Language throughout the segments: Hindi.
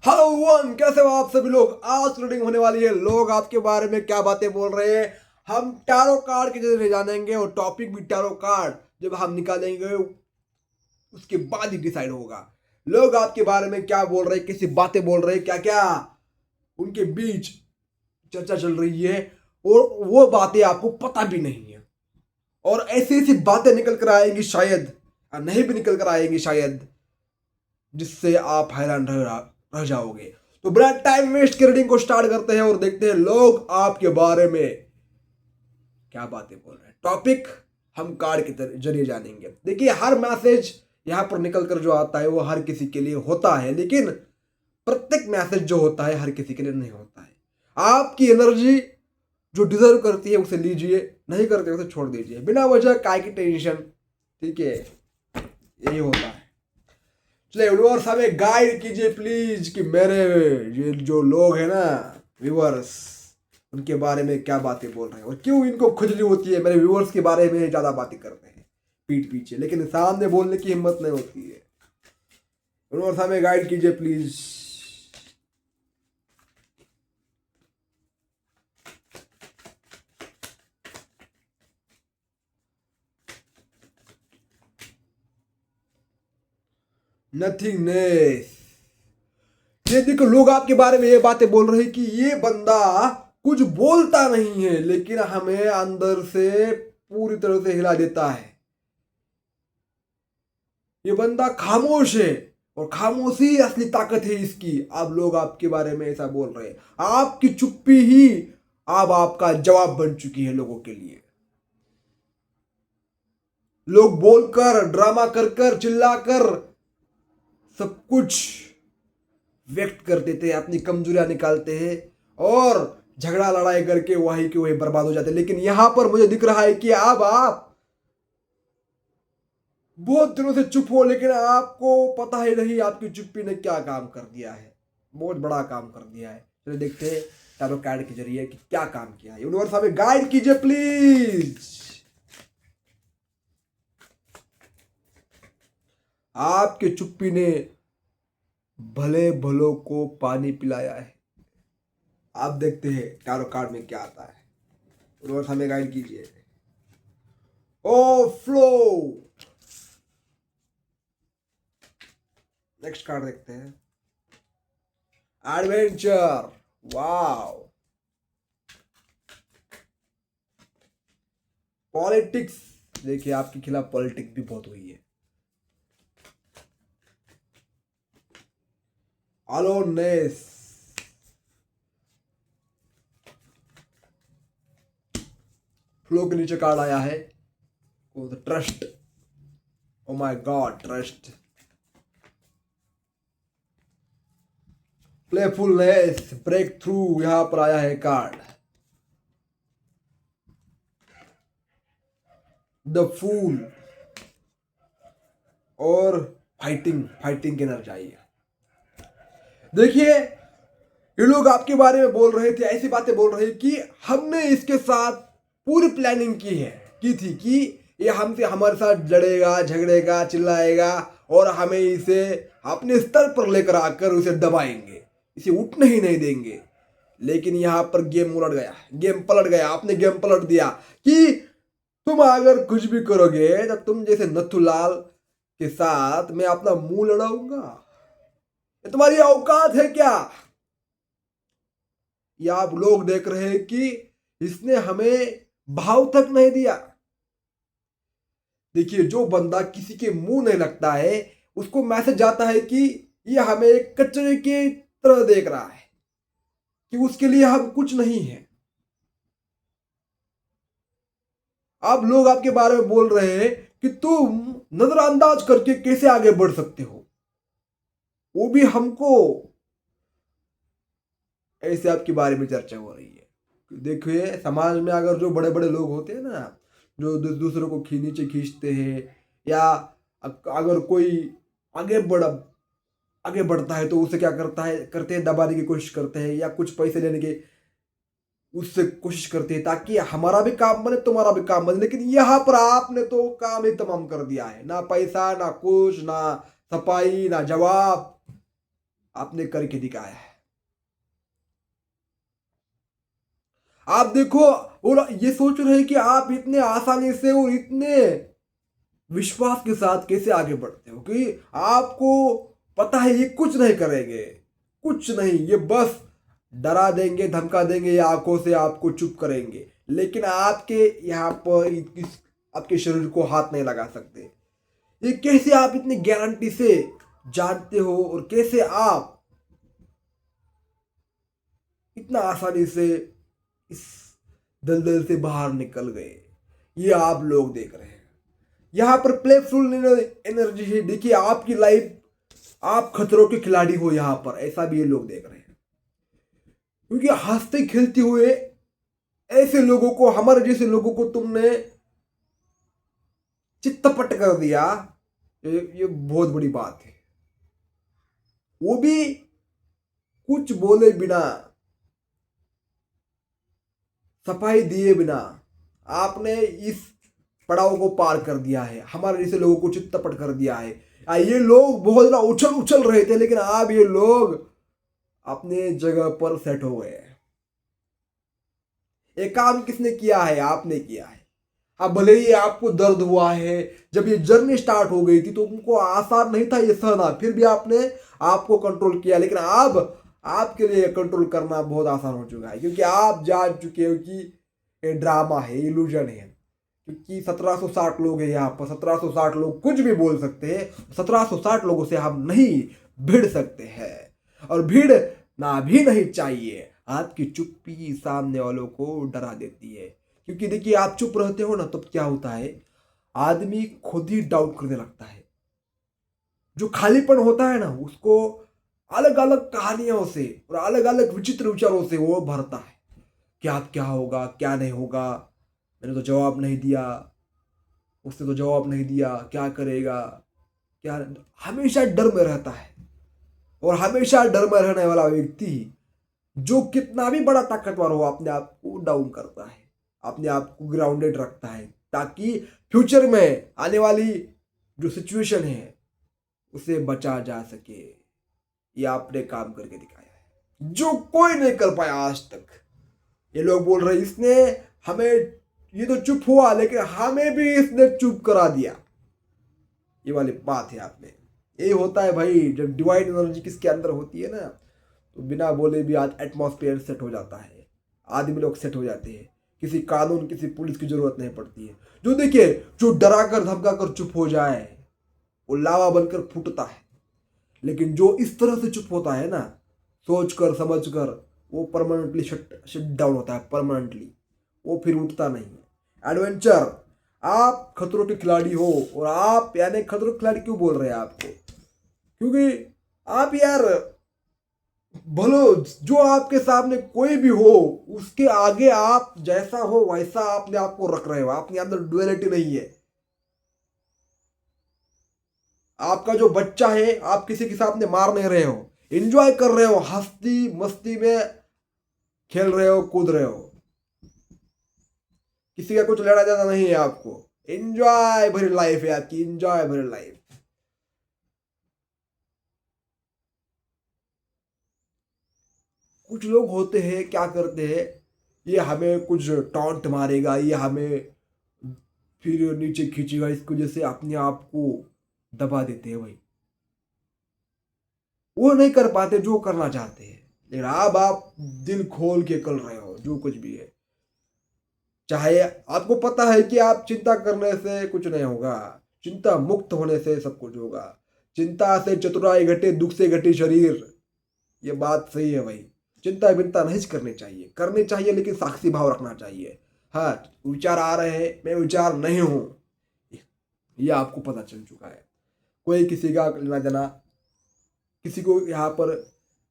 हेलो वन, कैसे हो आप सभी लोग। आज रीडिंग होने वाली है। लोग आपके बारे में क्या बातें बोल रहे हैं, हम टैरो कार्ड के जरिए जानेंगे और टॉपिक भी टैरो कार्ड जब हम निकालेंगे उसके बाद ही डिसाइड होगा। लोग आपके बारे में क्या बोल रहे हैं, कैसी बातें बोल रहे हैं, क्या क्या उनके बीच चर्चा चल रही है और वो बातें आपको पता भी नहीं है। और ऐसी ऐसी बातें निकल कर आएंगी शायद, और नहीं भी निकल कर आएंगी शायद, जिससे आप हैरान रह जाओगे। तो बिना टाइम वेस्ट के रीडिंग को स्टार्ट करते हैं और देखते हैं लोग आपके बारे में क्या बातें बोल रहे हैं। टॉपिक हम कार्ड के जरिए जानेंगे। देखिए, हर मैसेज यहां पर निकल कर जो आता है वो हर किसी के लिए होता है, लेकिन प्रत्येक मैसेज जो होता है हर किसी के लिए नहीं होता है। आपकी एनर्जी जो डिजर्व करती है उसे लीजिए, नहीं करते उसे छोड़ दीजिए। बिना वजह काय की टेंशन, ठीक है, यही होता है। चलिए व्यूअर्स, हमें गाइड कीजिए प्लीज कि मेरे ये जो लोग हैं ना व्यूअर्स, उनके बारे में क्या बातें बोल रहे हैं और क्यों इनको खुजली होती है मेरे व्यूअर्स के बारे में ज्यादा बातें करते हैं पीठ पीछे, लेकिन सामने बोलने की हिम्मत नहीं होती है। व्यूअर्स, हमें गाइड कीजिए प्लीज। नथिंगनेस। ये देखो, लोग आपके बारे में ये बातें बोल रहे हैं कि ये बंदा कुछ बोलता नहीं है लेकिन हमें अंदर से पूरी तरह से हिला देता है। ये बंदा खामोश है और खामोशी असली ताकत है इसकी। अब लोग आपके बारे में ऐसा बोल रहे हैं। आपकी चुप्पी ही अब आपका जवाब बन चुकी है लोगों के लिए। लोग बोलकर, ड्रामा कर कर, चिल्लाकर सब कुछ व्यक्त कर देते हैं, अपनी कमजोरियां निकालते हैं और झगड़ा लड़ाई करके वही के वही बर्बाद हो जाते हैं। लेकिन यहां पर मुझे दिख रहा है कि अब आप बहुत दिनों से चुप हो, लेकिन आपको पता ही नहीं आपकी चुप्पी ने क्या काम कर दिया है। बहुत बड़ा काम कर दिया है। चलिए देखते हैं टैरो कार्ड के जरिए कि क्या काम किया है। यूनिवर्स हमें गाइड कीजिए प्लीज। आपके चुप्पी ने भले भलों को पानी पिलाया है। आप देखते हैं टैरो कार्ड में क्या आता है। यूनिवर्स हमें गाइड कीजिए। ओ फ्लो। नेक्स्ट कार्ड देखते हैं। एडवेंचर। वाओ। पॉलिटिक्स। देखिए, आपके खिलाफ पॉलिटिक्स भी बहुत हुई है। अलोननेस। फ्लो के नीचे कार्ड आया है trust. Oh my God, trust. Playfulness, breakthrough, यहां पर आया है कार्ड द फूल और फाइटिंग। फाइटिंग की एनर्जी आई है। देखिए, ये लोग आपके बारे में बोल रहे थे, ऐसी बातें बोल रहे कि हमने इसके साथ पूरी प्लानिंग की थी कि ये हमसे हमारे साथ लड़ेगा, झगड़ेगा, चिल्लाएगा और हमें इसे अपने स्तर पर लेकर आकर उसे दबाएंगे, इसे उठने ही नहीं देंगे। लेकिन यहां पर गेम उलट गया, गेम पलट गया। आपने गेम पलट दिया कि तुम अगर कुछ भी करोगे तो तुम जैसे नथुलाल के साथ मैं अपना मुंह लड़ाऊंगा। ये तुम्हारी औकात है क्या? या आप लोग देख रहे हैं कि इसने हमें भाव तक नहीं दिया। देखिए, जो बंदा किसी के मुंह नहीं लगता है उसको मैसेज जाता है कि ये हमें एक कचरे की तरह देख रहा है, कि उसके लिए हम कुछ नहीं है। अब लोग आपके बारे में बोल रहे हैं कि तुम नजरअंदाज करके कैसे आगे बढ़ सकते हो, वो भी हमको। ऐसे आपके बारे में चर्चा हो रही है। देखिए, समाज में अगर जो बड़े बड़े लोग होते हैं ना, जो दूसरों को नीचे खींचते हैं, या अगर कोई आगे बढ़ आगे बढ़ता है तो उसे क्या करते हैं, दबाने की कोशिश करते हैं या कुछ पैसे लेने की उससे कोशिश करते हैं ताकि हमारा भी काम बने, तुम्हारा भी काम बने। लेकिन यहाँ पर आपने तो काम ही तमाम कर दिया है। ना पैसा, ना कुछ, ना सफाई, ना जवाब। आपने करके दिखाया है। आप देखो, और ये सोच रहे हैं कि आप इतने आसानी से और इतने विश्वास के साथ कैसे आगे बढ़ते हो, कि आपको पता है ये कुछ नहीं करेंगे, कुछ नहीं, ये बस डरा देंगे, धमका देंगे, या आंखों से आपको चुप करेंगे, लेकिन आपके यहाँ पर आपके शरीर को हाथ नहीं लगा सकते। ये कैसे आप इतनी गारंटी से जानते हो, और कैसे आप इतना आसानी से इस दलदल से बाहर निकल गए, ये आप लोग देख रहे हैं। यहाँ पर प्लेफुल एनर्जी है, देखिए आपकी लाइफ, आप खतरों के खिलाड़ी हो यहाँ पर, ऐसा भी ये लोग देख रहे हैं। क्योंकि हंसते खेलते हुए ऐसे लोगों को, हमारे जैसे लोगों को तुमने चित्तपट कर दिया, ये बहुत बड़ी बात है। वो भी कुछ बोले बिना, सफाई दिए बिना आपने इस पड़ाव को पार कर दिया है, हमारे जैसे लोगों को चित्तपट कर दिया है। ये लोग बहुत ज्यादा उछल उछल रहे थे, लेकिन अब ये लोग अपने जगह पर सेट हो गए हैं। ये काम किसने किया है? आपने किया है। अब भले ही आपको दर्द हुआ है, जब ये जर्नी स्टार्ट हो गई थी तो उनको आसान नहीं था ये सहना, फिर भी आपने आपको कंट्रोल किया, लेकिन अब आपके लिए कंट्रोल करना बहुत आसान हो चुका है, क्योंकि आप जान चुके हो कि ये ड्रामा है, इल्यूजन है। क्योंकि 1760 लोग हैं यहाँ पर, 1760 लोग कुछ भी बोल सकते हैं, 1760 लोगों से हम नहीं भिड़ सकते हैं, और भीड़ ना भी नहीं चाहिए। आपकी चुप्पी सामने वालों को डरा देती है, क्योंकि देखिए आप चुप रहते हो ना, तब क्या होता है, आदमी खुद ही डाउट करने लगता है। जो खालीपन होता है ना, उसको अलग अलग कहानियों से और अलग अलग विचित्र विचारों से वो भरता है। क्या होगा, क्या नहीं होगा, मैंने तो जवाब नहीं दिया, उसने तो जवाब नहीं दिया, क्या करेगा, क्या, हमेशा डर में रहता है। और हमेशा डर में रहने वाला व्यक्ति, जो कितना भी बड़ा ताकतवर हो, अपने आप को डाउन करता है, अपने आप को ग्राउंडेड रखता है, ताकि फ्यूचर में आने वाली जो सिचुएशन है उसे बचा जा सके। ये आपने काम करके दिखाया है, जो कोई नहीं कर पाया आज तक। ये लोग बोल रहे इसने हमें, ये तो चुप हुआ, लेकिन हमें भी इसने चुप करा दिया। ये वाली बात है आप में। यही होता है भाई, जब डिवाइन एनर्जी किसके अंदर होती है ना, तो बिना बोले भी आज एटमॉस्फेयर सेट हो जाता है, आदमी लोग सेट हो जाते हैं, किसी कानून, किसी पुलिस की जरूरत नहीं पड़ती है। जो देखिए, जो डरा कर धमका कर चुप हो जाए, वो लावा बनकर फूटता है, लेकिन जो इस तरह से चुप होता है ना, सोच कर समझ कर, वो परमानेंटली शट डाउन होता है, परमानेंटली वो फिर उठता नहीं है। एडवेंचर, आप खतरों के खिलाड़ी हो, और आप यानी खतरों के खिलाड़ी क्यों बोल रहे हैं आपको, क्योंकि आप यार, भलो जो आपके सामने कोई भी हो, उसके आगे आप जैसा हो वैसा अपने आप को रख रहे हो, अपने अंदर डुअलिटी नहीं है। आपका जो बच्चा है, आप किसी के सामने मार नहीं रहे हो, एंजॉय कर रहे हो, हंसती मस्ती में खेल रहे हो, कूद रहे हो, किसी का कुछ लेना देना नहीं है आपको। एंजॉय भरी लाइफ है आपकी, एंजॉय भरी लाइफ। कुछ लोग होते हैं, क्या करते हैं, ये हमें कुछ टॉन्ट मारेगा, ये हमें फिर नीचे खींचेगा, इसकी वजह से अपने आप को दबा देते हैं भाई। वो नहीं कर पाते जो करना चाहते हैं, लेकिन अब आप दिल खोल के कर रहे हो जो कुछ भी है। चाहे आपको पता है कि आप चिंता करने से कुछ नहीं होगा, चिंता मुक्त होने से सब कुछ होगा। चिंता से चतुराई घटे, दुख से घटे शरीर। ये बात सही है भाई। चिंता विंता नहीं करनी चाहिए, लेकिन साक्षी भाव रखना चाहिए। हाँ, विचार आ रहे हैं, मैं विचार नहीं हूं, ये आपको पता चल चुका है। कोई किसी का लेना देना, किसी को यहाँ पर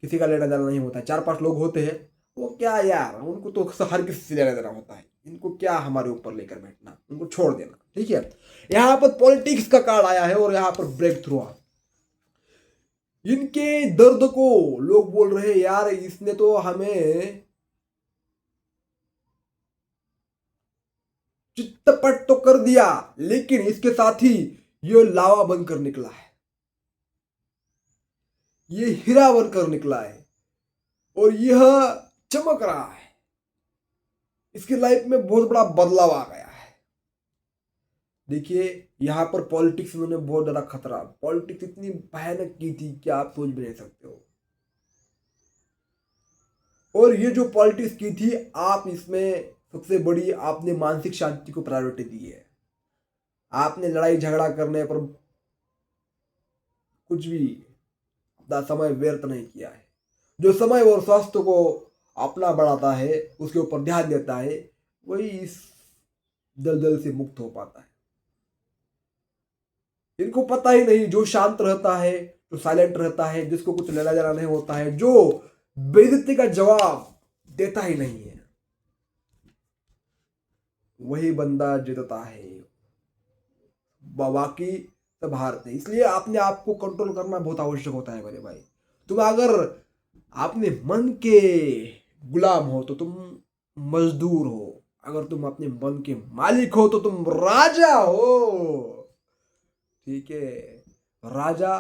किसी का लेना देना नहीं होता है। 4-5 लोग होते हैं, वो क्या यार, उनको तो हर किसी से लेना देना होता है, इनको क्या हमारे ऊपर लेकर बैठना, उनको छोड़ देना, ठीक है। यहाँ पर पॉलिटिक्स का कार्ड आया है, और यहाँ पर ब्रेक थ्रू आ, इनके दर्द को लोग बोल रहे हैं यार, इसने तो हमें चित्तपट तो कर दिया, लेकिन इसके साथ ही ये लावा बनकर निकला है। ये हीरा बनकर निकला है और यह चमक रहा है। इसकी लाइफ में बहुत बड़ा बदलाव आ गया है। देखिए यहाँ पर पॉलिटिक्स में बहुत ज्यादा खतरा, पॉलिटिक्स इतनी भयानक की थी कि आप सोच भी नहीं सकते हो। और ये जो पॉलिटिक्स की थी, आप इसमें सबसे बड़ी आपने मानसिक शांति को प्रायोरिटी दी है। आपने लड़ाई झगड़ा करने पर कुछ भी अपना समय व्यर्थ नहीं किया है। जो समय और स्वास्थ्य को अपना बढ़ाता है, उसके ऊपर ध्यान देता है, वही इस दलदल से मुक्त हो पाता है। इनको पता ही नहीं, जो शांत रहता है, जो साइलेंट रहता है, जिसको कुछ लेना देना नहीं होता है, जो बेइज्जती का जवाब देता ही नहीं है, वही बंदा जीतता है, बाकी सब हारते हैं। इसलिए अपने आप को कंट्रोल करना बहुत आवश्यक होता है मेरे भाई। तुम अगर अपने मन के गुलाम हो तो तुम मजदूर हो, अगर तुम अपने मन के मालिक हो तो तुम राजा हो। ठीक है, राजा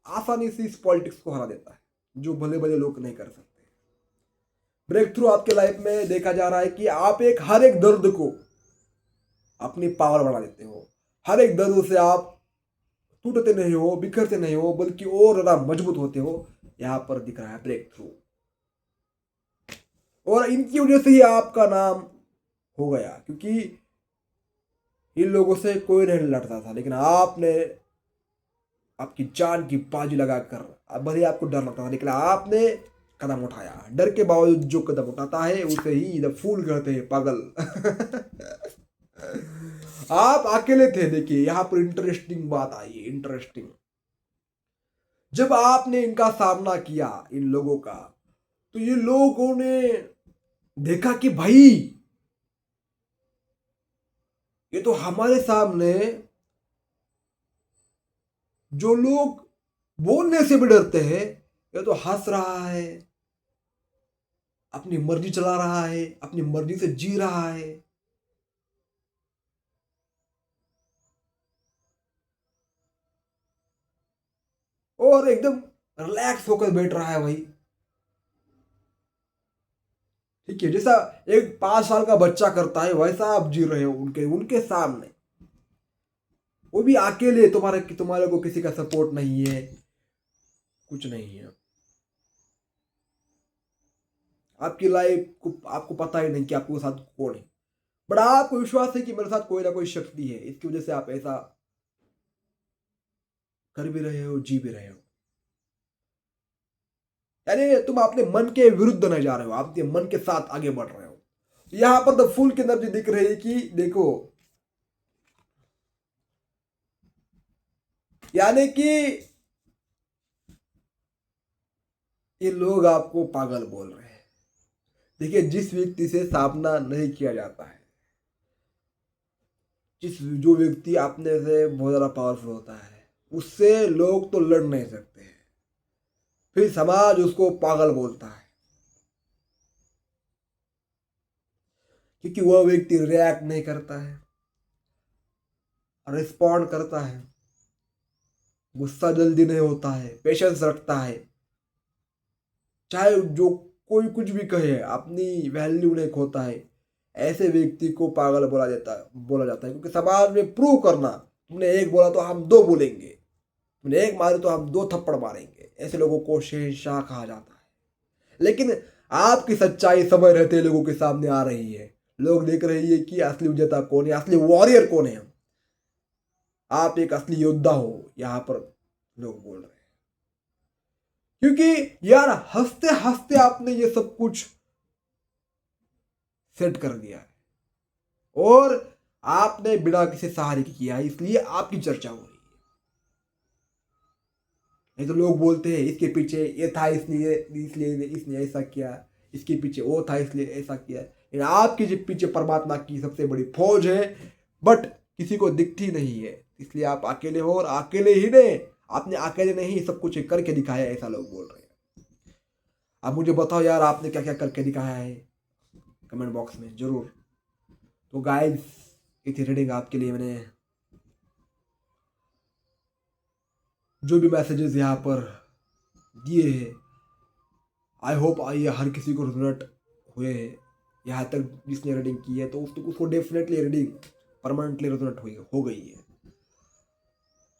आसानी से इस पॉलिटिक्स को हरा देता है, जो भले भले लोग नहीं कर सकते। ब्रेक थ्रू आपके लाइफ में देखा जा रहा है कि आप हर एक दर्द को अपनी पावर बढ़ा देते हो। हर एक दर्द से आप टूटते नहीं हो, बिखरते नहीं हो, बल्कि और ज्यादा मजबूत होते हो। यहां पर दिख रहा है ब्रेक थ्रू, और इनकी वजह से ही आपका नाम हो गया, क्योंकि इन लोगों से कोई नहीं लड़ता था, लेकिन आपने आपकी जान की बाजी लगाकर, अब भले आपको डर लगता था, लेकिन आपने कदम उठाया। डर के बावजूद जो कदम उठाता है उसे ही द फूल कहते हैं, पागल। आप अकेले थे। देखिए यहां पर इंटरेस्टिंग बात आई है, इंटरेस्टिंग। जब आपने इनका सामना किया, इन लोगों का, तो ये लोगों ने देखा कि भाई ये तो हमारे सामने, जो लोग बोलने से भी डरते हैं, ये तो हंस रहा है, अपनी मर्जी चला रहा है, अपनी मर्जी से जी रहा है। और एकदम रिलैक्स होकर बैठ रहा है भाई। ठीक है, जैसा एक 5 साल का बच्चा करता है, वैसा आप जी रहे हो उनके उनके सामने। वो भी अकेले, तुम्हारे को किसी का सपोर्ट नहीं है, कुछ नहीं है। आपकी लाइफ को आपको पता ही नहीं कि आपके साथ कौन है, बट आपको विश्वास है कि मेरे साथ कोई ना कोई शक्ति है। इसकी वजह से आप ऐसा कर भी रहे हो, जी भी रहे हो। यानी तुम अपने मन के विरुद्ध नहीं जा रहे हो, आप अपने मन के साथ आगे बढ़ रहे हो। यहां पर द फूल की एनर्जी दिख रही है कि देखो, यानी कि ये लोग आपको पागल बोल रहे हैं। देखिए जिस व्यक्ति से सामना नहीं किया जाता है, जो व्यक्ति अपने से बहुत ज्यादा पावरफुल होता है, उससे लोग तो लड़ नहीं सकते हैं, फिर समाज उसको पागल बोलता है, क्योंकि वह व्यक्ति रिएक्ट नहीं करता है, रिस्पॉन्ड करता है, गुस्सा जल्दी नहीं होता है, पेशेंस रखता है। चाहे जो कोई कुछ भी कहे, अपनी वैल्यू नहीं खोता है। ऐसे व्यक्ति को पागल बोला जाता है, क्योंकि समाज में प्रूव करना, तुमने एक बोला तो हम दो बोलेंगे, तुमने एक मारे तो हम दो थप्पड़ मारेंगे, ऐसे लोगों को शहंशाह कहा जाता है। लेकिन आपकी सच्चाई समय रहते लोगों के सामने आ रही है, लोग देख रही है कि असली विजेता कौन है, असली वॉरियर कौन है। आप एक असली योद्धा हो, यहां पर लोग बोल रहे हैं, क्योंकि यार हंसते हंसते आपने ये सब कुछ सेट कर दिया है, और आपने बिना किसी सहारे की किया है, इसलिए आपकी चर्चा हो रही है। नहीं तो लोग बोलते हैं इसके पीछे ये था, इसलिए इसलिए इसने ऐसा किया, इसके पीछे वो था इसलिए ऐसा किया। लेकिन आपके जो पीछे परमात्मा की सबसे बड़ी फौज है, बट किसी को दिखती नहीं है, इसलिए आप अकेले हो। और अकेले ही ने, आपने अकेले नहीं सब कुछ करके दिखाया, ऐसा लोग बोल रहे हैं। आप मुझे बताओ यार, आपने क्या क्या करके दिखाया है, कमेंट बॉक्स में जरूर। तो गाइस, ये थी रीडिंग आपके लिए। मैंने जो भी मैसेजेस यहाँ पर दिए हैं। आई होप ये हर किसी को रिजल्ट हुए हैं। यहाँ तक जिसने रीडिंग की है तो उसको डेफिनेटली रीडिंग परमानेंटली रिजल्ट हो गई है।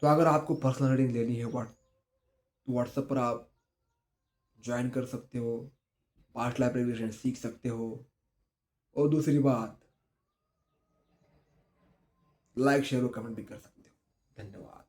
तो अगर आपको पर्सनल रीडिंग लेनी है व्हाट्सएप पर आप ज्वाइन कर सकते हो, पास्ट लाइफ रिग्रेशन सीख सकते हो। और दूसरी बात, लाइक शेयर और कमेंट भी कर सकते हो। धन्यवाद।